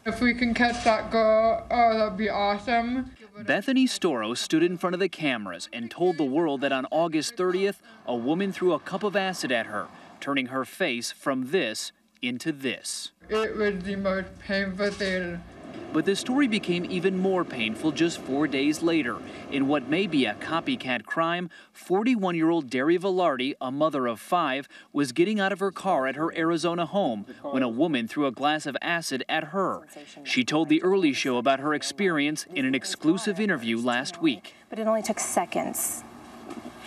If we can catch that girl, oh, that'd be awesome. Bethany Storro stood in front of the cameras and told the world that on August 30th, a woman threw a cup of acid at her, turning her face from this into this. It was the most painful thing. But the story became even more painful just 4 days later. In what may be a copycat crime, 41-year-old Derry Velarde, a mother of 5, was getting out of her car at her Arizona home when a woman threw a glass of acid at her. She told The Early Show about her experience in an exclusive interview last week. But it only took seconds,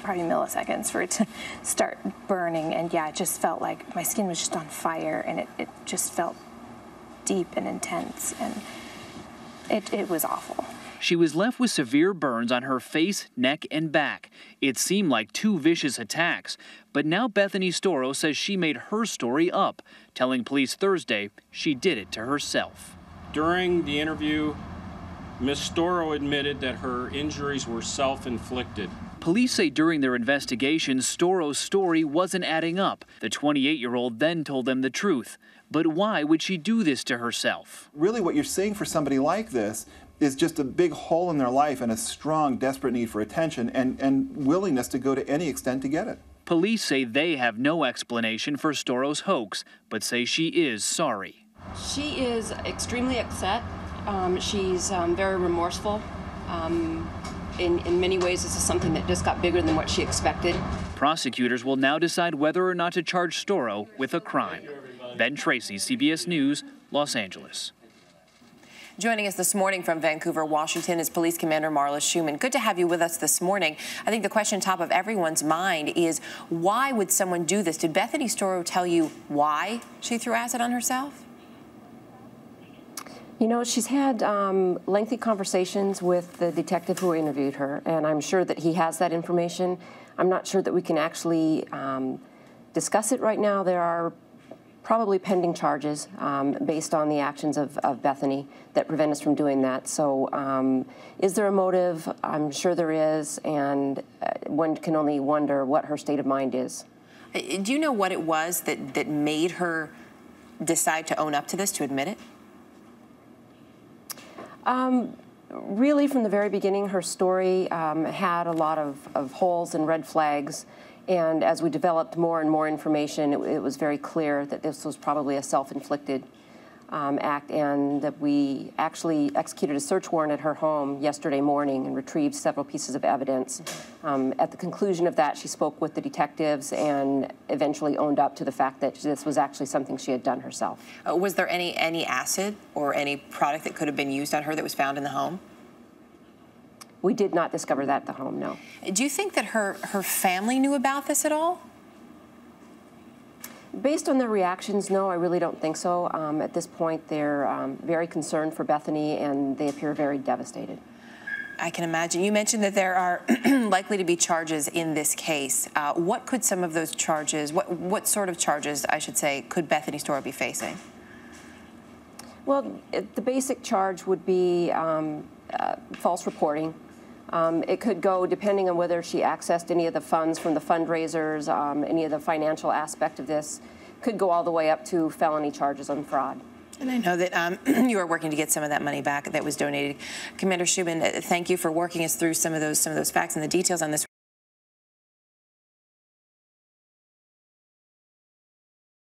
probably milliseconds, for it to start burning. And yeah, it just felt like my skin was just on fire, and it just felt deep and intense, and it was awful. She was left with severe burns on her face, neck, and back. It seemed like 2 vicious attacks. But now Bethany Storro says she made her story up, telling police Thursday she did it to herself. During the interview, Ms. Storro admitted that her injuries were self-inflicted. Police say during their investigation, Storro's story wasn't adding up. The 28-year-old then told them the truth. But why would she do this to herself? Really what you're seeing for somebody like this is just a big hole in their life and a strong, desperate need for attention and willingness to go to any extent to get it. Police say they have no explanation for Storro's hoax, but say she is sorry. She is extremely upset. She's very remorseful. In many ways, this is something that just got bigger than what she expected. Prosecutors will now decide whether or not to charge Storro with a crime. Ben Tracy, CBS News, Los Angeles. Joining us this morning from Vancouver, Washington, is Police Commander Marla Schuman. Good to have you with us this morning. I think the question top of everyone's mind is, why would someone do this? Did Bethany Storro tell you why she threw acid on herself? You know, she's had lengthy conversations with the detective who interviewed her, and I'm sure that he has that information. I'm not sure that we can actually discuss it right now. There are probably pending charges based on the actions of Bethany that prevent us from doing that. So is there a motive? I'm sure there is, and one can only wonder what her state of mind is. Do you know what it was that made her decide to own up to this, to admit it? Really, from the very beginning, her story had a lot of holes and red flags. And as we developed more and more information, it was very clear that this was probably a self-inflicted act, and that we actually executed a search warrant at her home yesterday morning and retrieved several pieces of evidence. At the conclusion of that, she spoke with the detectives and eventually owned up to the fact that this was actually something she had done herself. Was there any acid or any product that could have been used on her that was found in the home? We did not discover that at the home, no. Do you think that her family knew about this at all? Based on their reactions, no, I really don't think so. At this point, they're very concerned for Bethany, and they appear very devastated. I can imagine. You mentioned that there are likely to be charges in this case. What could some of those charges, what sort of charges, I should say, could Bethany Storro be facing? Well, the basic charge would be false reporting. It could go, depending on whether she accessed any of the funds from the fundraisers, any of the financial aspect of this, could go all the way up to felony charges on fraud. And I know that you are working to get some of that money back that was donated. Commander Schuman, thank you for working us through some of those facts and the details on this.